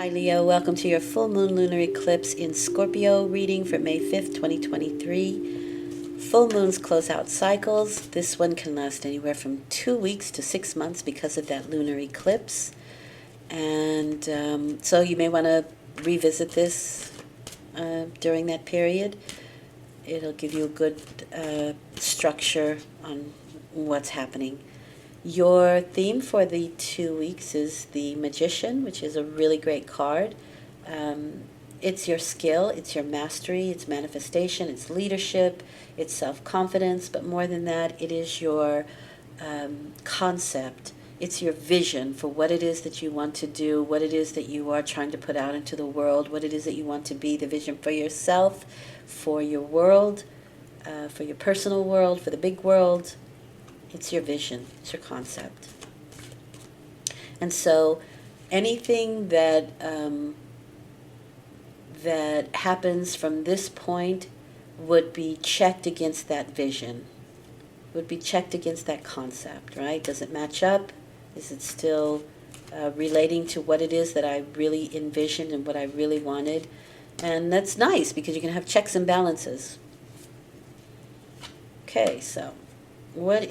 Hi Leo, welcome to your full moon lunar eclipse in Scorpio reading for May 5th, 2023. Full moons close out cycles. This one can last anywhere from 2 weeks to 6 months because of that lunar eclipse. And so you may want to revisit this during that period. It'll give you a good structure on what's happening. Your theme for the 2 weeks is the Magician, which is a really great card. It's your skill, it's your mastery, it's manifestation, it's leadership, it's self-confidence, but more than that, it is your concept. It's your vision for what it is that you want to do, what it is that you are trying to put out into the world, what it is that you want to be, the vision for yourself, for your world, for your personal world, for the big world. It's your vision, it's your concept. And so anything that that happens from this point would be checked against that vision, would be checked against that concept, right? Does it match up? Is it still relating to what it is that I really envisioned and what I really wanted? And that's nice because you can have checks and balances. Okay, so what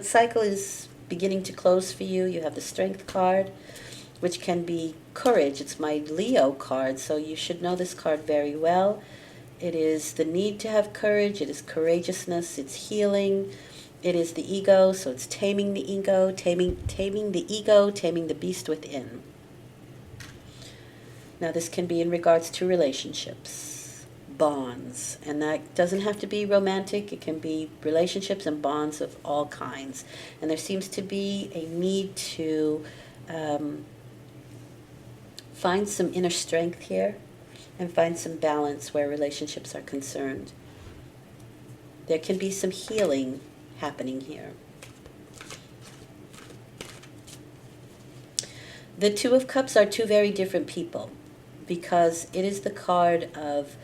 cycle is beginning to close for you? You have the Strength card, which can be courage. It's my Leo card, so you should know this card very well. It is the need to have courage. It is courageousness. It's healing. It is the ego, so it's taming the ego, taming the ego, taming the beast within. Now this can be in regards to relationships, bonds, and that doesn't have to be romantic. It can be relationships and bonds of all kinds. And there seems to be a need to find some inner strength here and find some balance where relationships are concerned. There can be some healing happening here. The Two of Cups are two very different people because it is the card of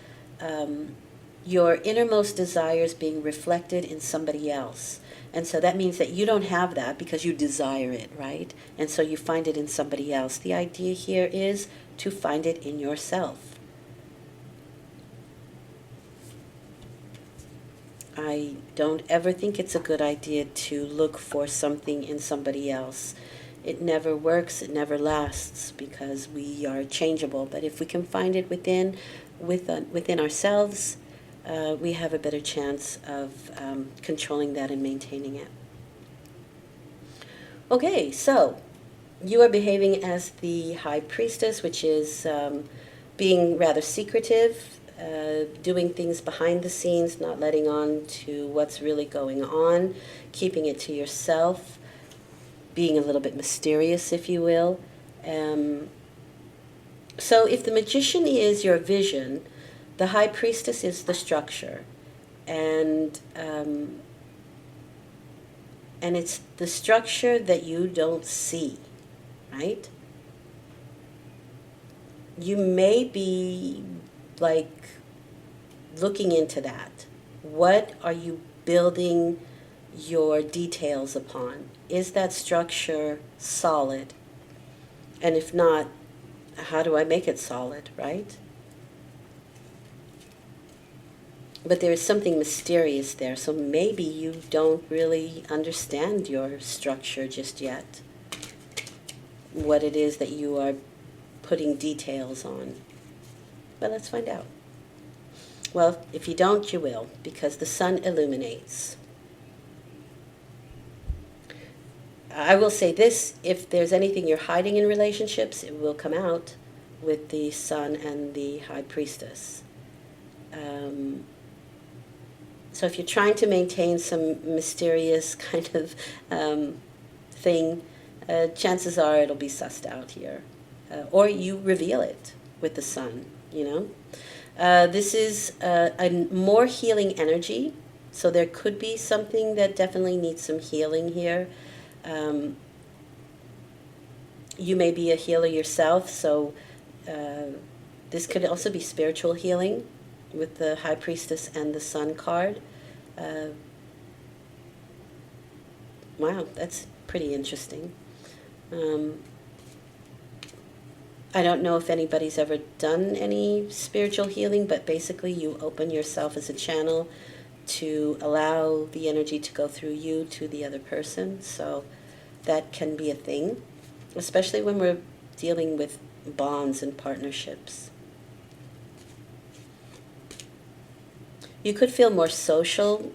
your innermost desires being reflected in somebody else. And so that means that you don't have that because you desire it, right? And so you find it in somebody else. The idea here is to find it in yourself. I don't ever think it's a good idea to look for something in somebody else. It never works, it never lasts because we are changeable. But if we can find it within ourselves, we have a better chance of controlling that and maintaining it. Okay, so you are behaving as the High Priestess, which is being rather secretive, doing things behind the scenes, not letting on to what's really going on, keeping it to yourself, being a little bit mysterious, if you will. So if the Magician is your vision, the High Priestess is the structure. And it's the structure that you don't see, right? You may be like looking into that. What are you building your details upon? Is that structure solid? And if not, how do I make it solid, right? But there is something mysterious there, so maybe you don't really understand your structure just yet. What it is that you are putting details on. But let's find out. Well, if you don't, you will, because the sun illuminates. I will say this, if there's anything you're hiding in relationships, it will come out with the sun and the High Priestess. So if you're trying to maintain some mysterious kind of thing, chances are it'll be sussed out here. Or you reveal it with the sun, you know. This is a more healing energy, so there could be something that definitely needs some healing here. You may be a healer yourself, so this could also be spiritual healing with the High Priestess and the Sun card. Wow, that's pretty interesting. I don't know if anybody's ever done any spiritual healing, but basically you open yourself as a channel to allow the energy to go through you to the other person. So that can be a thing, especially when we're dealing with bonds and partnerships. You could feel more social,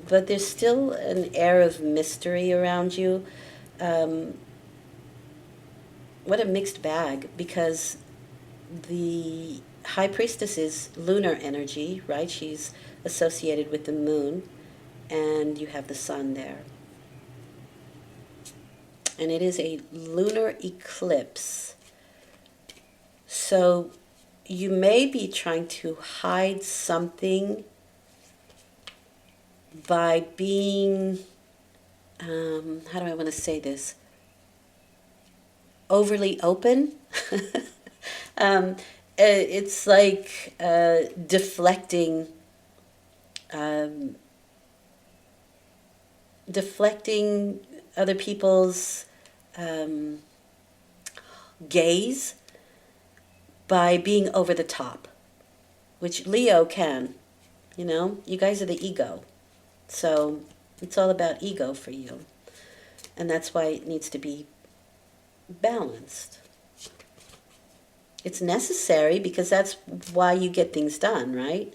but there's still an air of mystery around you. What a mixed bag, because the high priestess is lunar energy, right? She's associated with the moon, and you have the sun there. And it is a lunar eclipse. So you may be trying to hide something by being, how do I want to say this? Overly open. It's like deflecting deflecting other people's gaze by being over the top, which Leo can. You know, you guys are the ego. So it's all about ego for you. And that's why it needs to be balanced. It's necessary because that's why you get things done, right?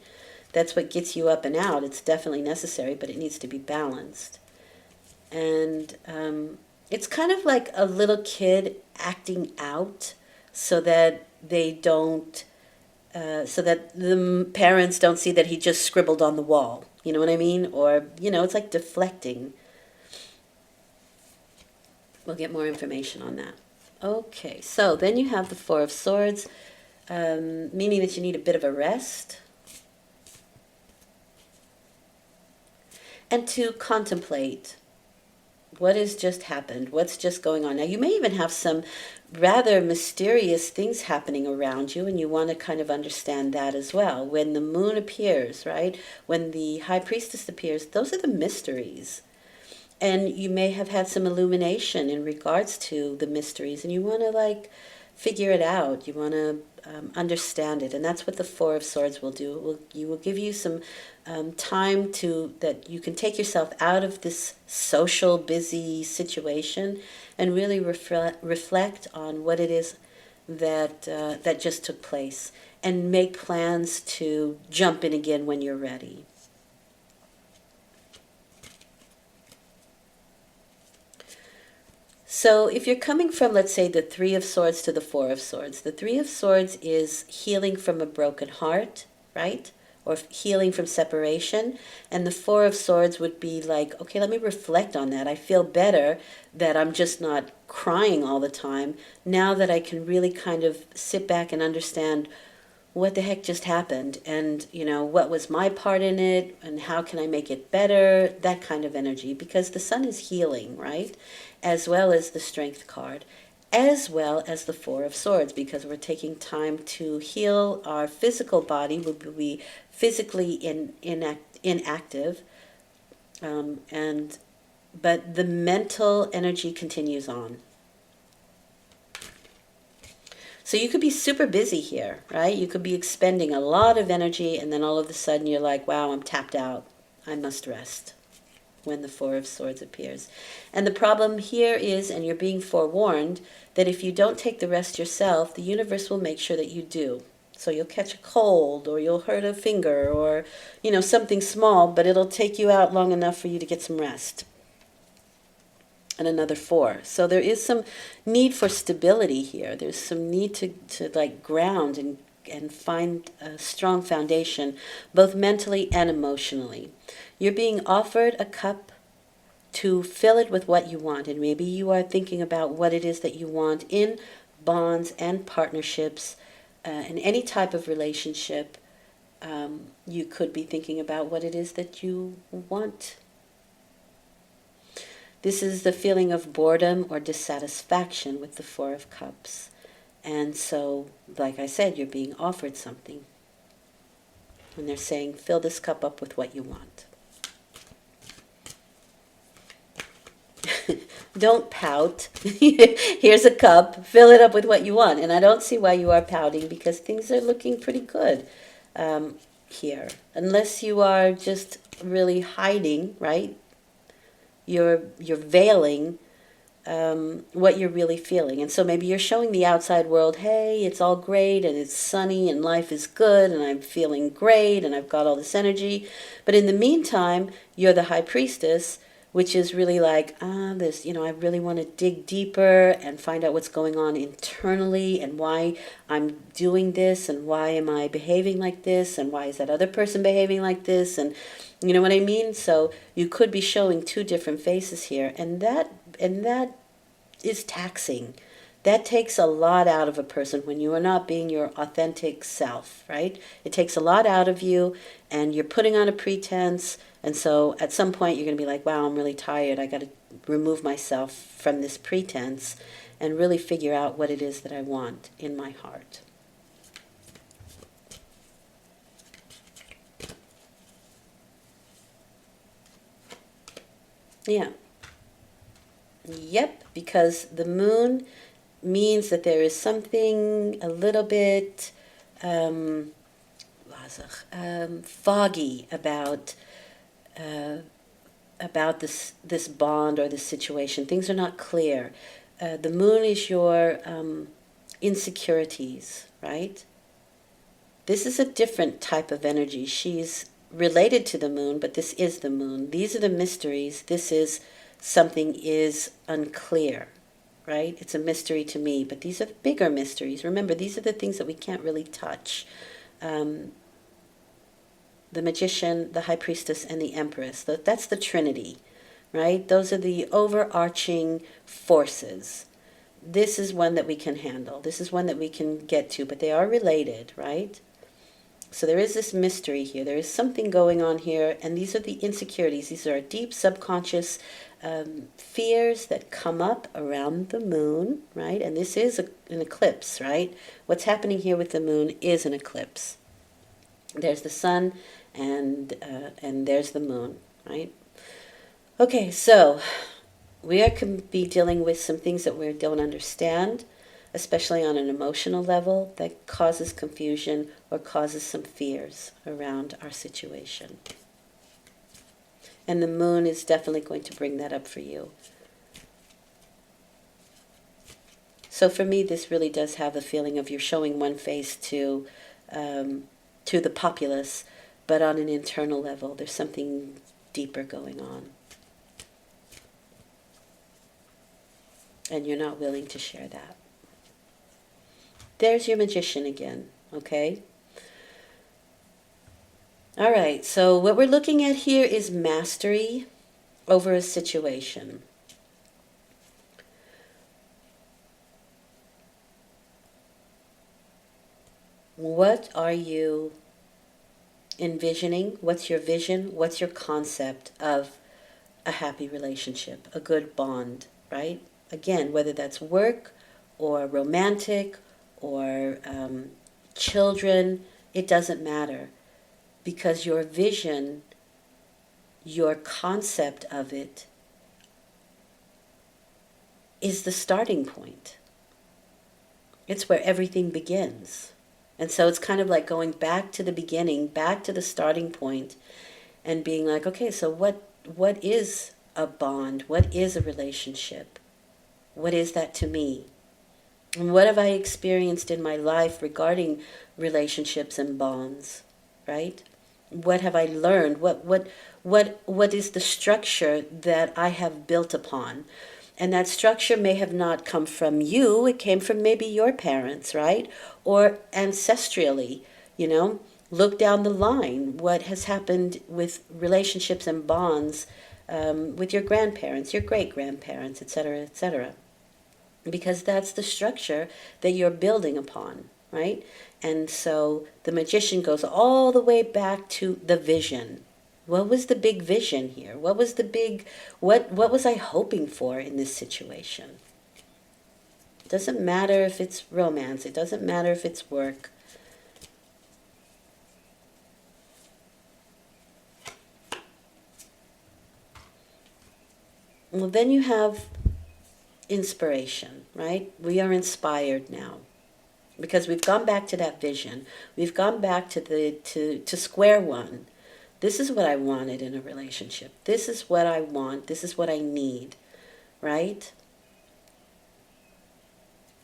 That's what gets you up and out. It's definitely necessary, but it needs to be balanced. And it's kind of like a little kid acting out so that they don't, so that the parents don't see that he just scribbled on the wall. You know what I mean? Or, it's like deflecting. We'll get more information on that. Okay, so then you have the Four of Swords, meaning that you need a bit of a rest. And to contemplate what has just happened, what's just going on. Now, you may even have some rather mysterious things happening around you, and you want to kind of understand that as well. When the moon appears, right? When the high priestess appears, those are the mysteries. And you may have had some illumination in regards to the mysteries, and you want to figure it out. You want to understand it, and that's what the Four of Swords will do. You will give you some time that you can take yourself out of this social, busy situation and really reflect on what it is that just took place, and make plans to jump in again when you're ready. So if you're coming from, let's say, the Three of Swords to the Four of Swords, the Three of Swords is healing from a broken heart, right? Or healing from separation. And the Four of Swords would be like, okay, let me reflect on that. I feel better that I'm just not crying all the time. Now that I can really kind of sit back and understand what the heck just happened, and what was my part in it, and how can I make it better, that kind of energy, because the sun is healing, right? As well as the Strength card, as well as the Four of Swords, because we're taking time to heal our physical body. We'll be physically inactive, but the mental energy continues on. So you could be super busy here, right? You could be expending a lot of energy, and then all of a sudden you're like, wow, I'm tapped out. I must rest, when the Four of Swords appears. And the problem here is, and you're being forewarned, that if you don't take the rest yourself, the universe will make sure that you do. So you'll catch a cold, or you'll hurt a finger, or, something small, but it'll take you out long enough for you to get some rest. And another 4. So there is some need for stability here. There's some need to ground and find a strong foundation, both mentally and emotionally. You're being offered a cup to fill it with what you want. And maybe you are thinking about what it is that you want in bonds and partnerships, in any type of relationship. You could be thinking about what it is that you want. This is the feeling of boredom or dissatisfaction with the Four of Cups. And so, like I said, you're being offered something. And they're saying, fill this cup up with what you want. Don't pout. Here's a cup. Fill it up with what you want. And I don't see why you are pouting, because things are looking pretty good here. Unless you are just really hiding, right? You're veiling what you're really feeling. And so maybe you're showing the outside world, hey, it's all great and it's sunny and life is good and I'm feeling great and I've got all this energy. But in the meantime, you're the high priestess, which is really like, this, I really want to dig deeper and find out what's going on internally and why I'm doing this and why am I behaving like this and why is that other person behaving like this, and you know what I mean? So you could be showing two different faces here, and that is taxing. That takes a lot out of a person when you are not being your authentic self, right? It takes a lot out of you, and you're putting on a pretense, and so at some point you're going to be like, wow, I'm really tired. I got to remove myself from this pretense and really figure out what it is that I want in my heart. Yeah. Yep, because the moon means that there is something a little bit foggy about this bond or this situation. Things are not clear. The moon is your insecurities, right? This is a different type of energy. She's related to the moon, but this is the moon. These are the mysteries. This is something is unclear, right? It's a mystery to me, but these are the bigger mysteries. Remember, these are the things that we can't really touch. The magician, the high priestess, and the empress. That's the trinity, right? Those are the overarching forces. This is one that we can handle. This is one that we can get to, but they are related, right? So there is this mystery here. There is something going on here, and these are the insecurities. These are deep subconscious fears that come up around the moon, right? And this is an eclipse, right? What's happening here with the moon is an eclipse. There's the sun, and there's the moon, right? Okay, so we can be dealing with some things that we don't understand, especially on an emotional level, that causes confusion or causes some fears around our situation. And the moon is definitely going to bring that up for you. So for me, this really does have the feeling of you're showing one face to the populace, but on an internal level, there's something deeper going on. And you're not willing to share that. There's your magician again, okay? All right, so what we're looking at here is mastery over a situation. What are you envisioning? What's your vision? What's your concept of a happy relationship, a good bond, right? Again, whether that's work or romantic or children, it doesn't matter, because your vision, your concept of it is the starting point. It's where everything begins. And so it's kind of like going back to the beginning, back to the starting point, and being like, okay, so what is a bond? What is a relationship? What is that to me? And what have I experienced in my life regarding relationships and bonds, right? What have I learned? What is the structure that I have built upon? And that structure may have not come from you. It came from maybe your parents, right? Or ancestrally, Look down the line. What has happened with relationships and bonds with your grandparents, your great-grandparents, etc., etc. Because that's the structure that you're building upon, right? And so the magician goes all the way back to the vision. What was the big vision here? What was I hoping for in this situation? It doesn't matter if it's romance. It doesn't matter if it's work. Well, then you have inspiration, right? We are inspired now because we've gone back to that vision. We've gone back to to square one. This is what I wanted in a relationship. This is what I want. This is what I need, right?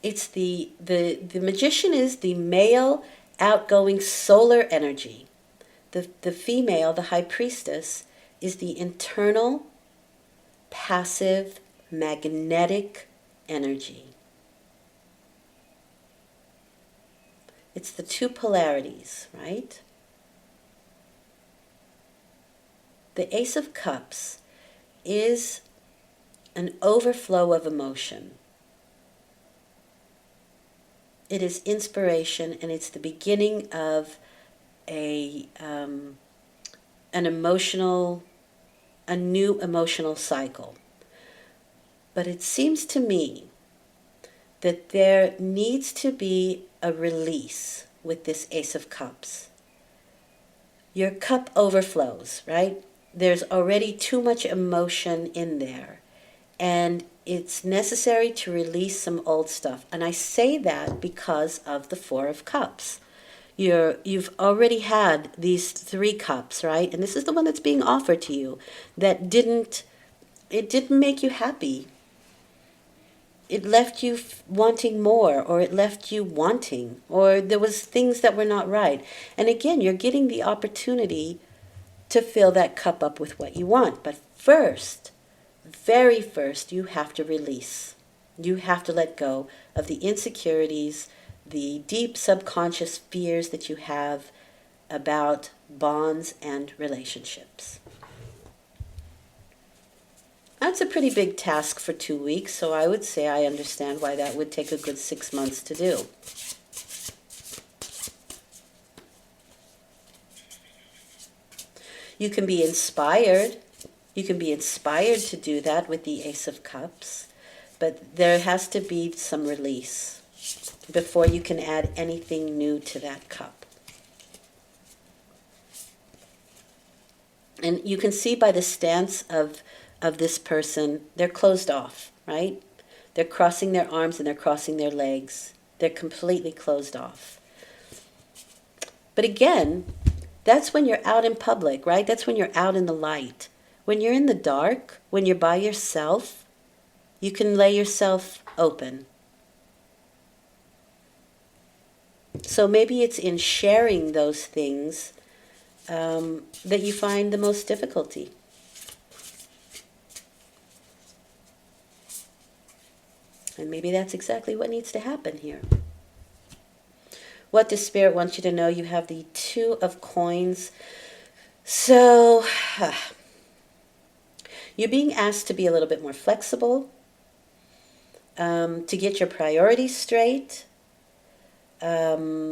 It's the magician is the male outgoing solar energy. The female, the high priestess, is the internal passive magnetic energy. It's the two polarities, right? The Ace of Cups is an overflow of emotion. It is inspiration, and it's the beginning of an emotional, a new emotional cycle. But it seems to me that there needs to be a release with this Ace of Cups. Your cup overflows, right? There's already too much emotion in there. And it's necessary to release some old stuff. And I say that because of the Four of Cups. You've already had these 3 cups, right? And this is the one that's being offered to you that didn't make you happy. It left you wanting more, or it left you wanting, or there was things that were not right. And again, you're getting the opportunity to fill that cup up with what you want. But first, very first, you have to release. You have to let go of the insecurities, the deep subconscious fears that you have about bonds and relationships. That's a pretty big task for 2 weeks, so I would say I understand why that would take a good 6 months to do. You can be inspired. You can be inspired to do that with the Ace of Cups, but there has to be some release before you can add anything new to that cup. And you can see by the stance of this person, they're closed off, right? They're crossing their arms and they're crossing their legs. They're completely closed off. But again, that's when you're out in public, right? That's when you're out in the light. When you're in the dark, when you're by yourself, you can lay yourself open. So maybe it's in sharing those things that you find the most difficulty. And maybe that's exactly what needs to happen here. What does Spirit want you to know? You have the 2 of Coins. So you're being asked to be a little bit more flexible, to get your priorities straight, not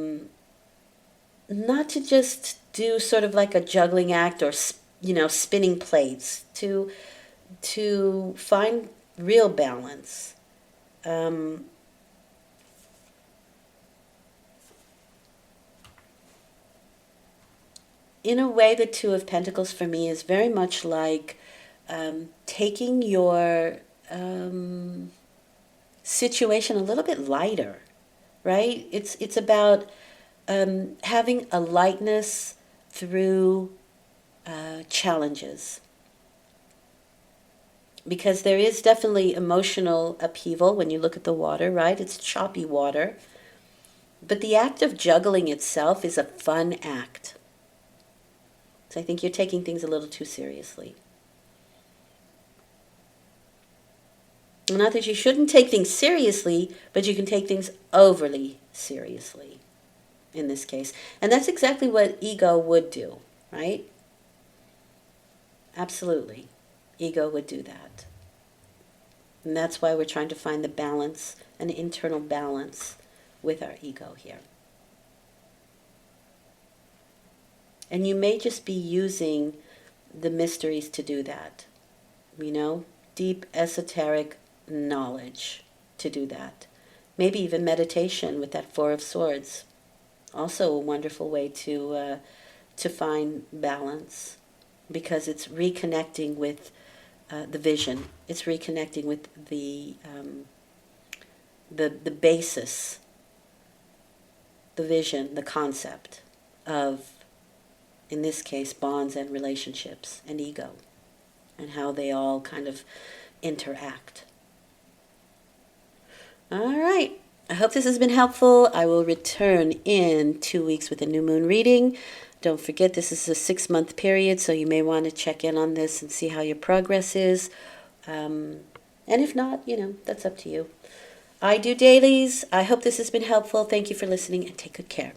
to just do sort of like a juggling act or spinning plates, to find real balance. In a way, the 2 of Pentacles for me is very much like taking your situation a little bit lighter, right? It's about having a lightness through challenges. Because there is definitely emotional upheaval when you look at the water, right? It's choppy water. But the act of juggling itself is a fun act. So I think you're taking things a little too seriously. Not that you shouldn't take things seriously, but you can take things overly seriously in this case. And that's exactly what ego would do, right? Absolutely. Ego would do that. And that's why we're trying to find the balance, an internal balance with our ego here. And you may just be using the mysteries to do that. Deep esoteric knowledge to do that. Maybe even meditation with that 4 of Swords. Also a wonderful way to find balance, because it's reconnecting with the vision. It's reconnecting with the basis, the vision, the concept of, in this case, bonds and relationships and ego, and how they all kind of interact. All right. I hope this has been helpful. I will return in 2 weeks with a new moon reading. Don't forget, this is a 6-month period, so you may want to check in on this and see how your progress is. And if not, that's up to you. I do dailies. I hope this has been helpful. Thank you for listening, and take good care.